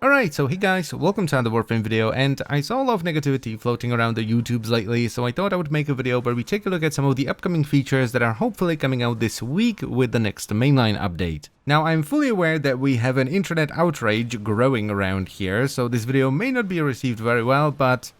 Alright, so hey guys, welcome to another Warframe video, and I saw a lot of negativity floating around the YouTubes lately, so I thought I would make a video where we take a look at some of the upcoming features that are hopefully coming out this week with the next mainline update. Now, I'm fully aware that we have an internet outrage growing around here, so this video may not be received very well, but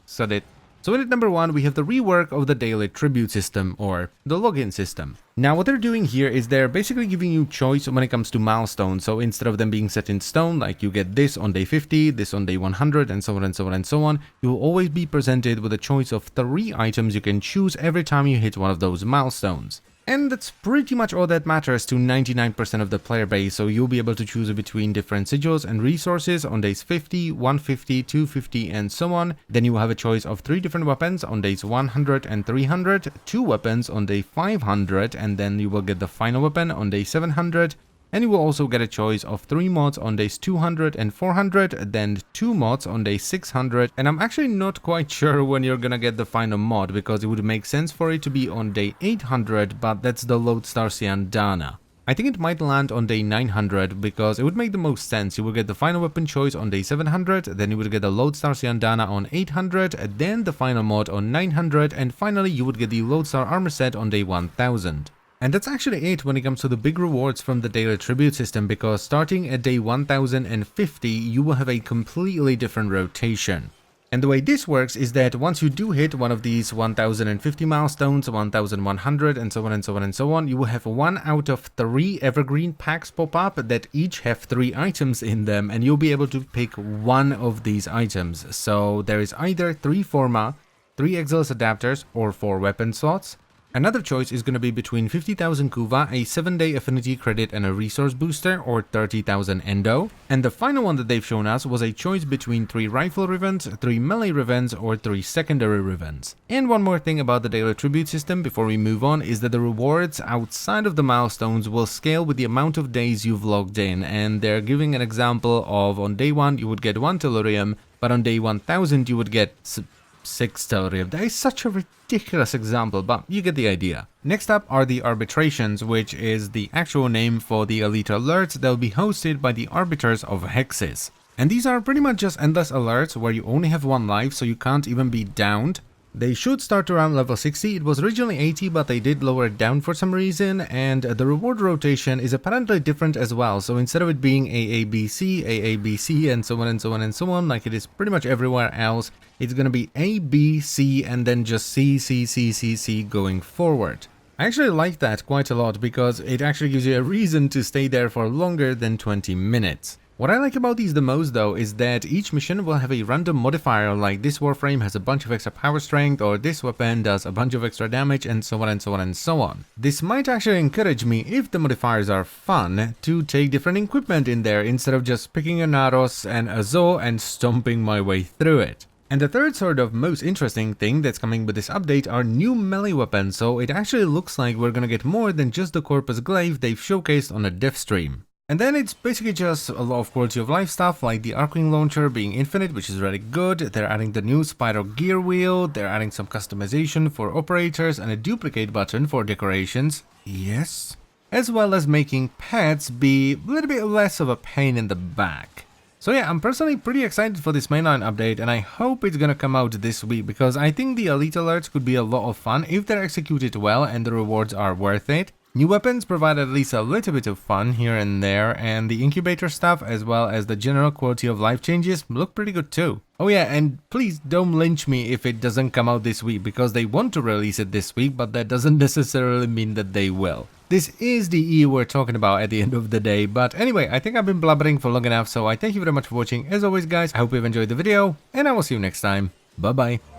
sod it. So in at number 1, we have the rework of the daily tribute system, or the login system. Now what they're doing here is they're basically giving you choice when it comes to milestones. So instead of them being set in stone, like you get this on day 50, this on day 100, and so on and so on and so on, you will always be presented with a choice of 3 items you can choose every time you hit one of those milestones. And that's pretty much all that matters to 99% of the player base, so you'll be able to choose between different sigils and resources on days 50, 150, 250 and so on. Then you will have a choice of 3 different weapons on days 100 and 300, 2 weapons on day 500, and then you will get the final weapon on day 700. And you will also get a choice of 3 mods on days 200 and 400, then 2 mods on day 600, and I'm actually not quite sure when you're gonna get the final mod, because it would make sense for it to be on day 800, but that's the Lodestar Siandana. I think it might land on day 900, because it would make the most sense. You will get the final weapon choice on day 700, then you would get the Lodestar Siandana on 800, then the final mod on 900, and finally you would get the Lodestar armor set on day 1000. And that's actually it when it comes to the big rewards from the daily tribute system, because starting at day 1050 you will have a completely different rotation. And the way this works is that once you do hit one of these 1050 milestones, 1100 and so on and so on and so on, you will have 1 out of 3 evergreen packs pop up that each have 3 items in them, and you'll be able to pick one of these items. So there is either 3 Forma, 3 Exiles adapters, or 4 weapon slots. Another choice is going to be between 50,000 Kuva, a 7-day affinity credit and a resource booster, or 30,000 Endo. And the final one that they've shown us was a choice between 3 rifle ribbons, 3 melee ribbons, or 3 secondary ribbons. And one more thing about the daily tribute system before we move on is that the rewards outside of the milestones will scale with the amount of days you've logged in, and they're giving an example of on day 1 you would get 1 tellurium, but on day 1000 you would get 6 tellurium. That is such a ridiculous example, but you get the idea. Next up are the arbitrations, which is the actual name for the elite alerts that will be hosted by the arbiters of hexes. And these are pretty much just endless alerts where you only have 1 life, so you can't even be downed. They should start around level 60, it was originally 80 but they did lower it down for some reason, and the reward rotation is apparently different as well, so instead of it being AABC, AABC and so on and so on and so on, like it is pretty much everywhere else, it's gonna be A, B, C and then just C, C, C, C, C going forward. I actually like that quite a lot because it actually gives you a reason to stay there for longer than 20 minutes. What I like about these the most though is that each mission will have a random modifier, like this Warframe has a bunch of extra power strength, or this weapon does a bunch of extra damage, and so on and so on and so on. This might actually encourage me, if the modifiers are fun, to take different equipment in there instead of just picking a Naros and a Zo and stomping my way through it. And the third sort of most interesting thing that's coming with this update are new melee weapons, so it actually looks like we're gonna get more than just the Corpus Glyph they've showcased on a dev stream. And then it's basically just a lot of quality of life stuff, like the Arcwing launcher being infinite, which is really good. They're adding the new Spiral gear wheel, they're adding some customization for operators and a duplicate button for decorations. Yes. As well as making pets be a little bit less of a pain in the back. So yeah, I'm personally pretty excited for this mainline update, and I hope it's gonna come out this week, because I think the elite alerts could be a lot of fun if they're executed well and the rewards are worth it. New weapons provide at least a little bit of fun here and there, and the incubator stuff as well as the general quality of life changes look pretty good too. Oh yeah, and please don't lynch me if it doesn't come out this week, because they want to release it this week, but that doesn't necessarily mean that they will. This is the EU we're talking about at the end of the day, but anyway, I think I've been blabbering for long enough, so I thank you very much for watching. As always guys, I hope you've enjoyed the video, and I will see you next time. Bye bye.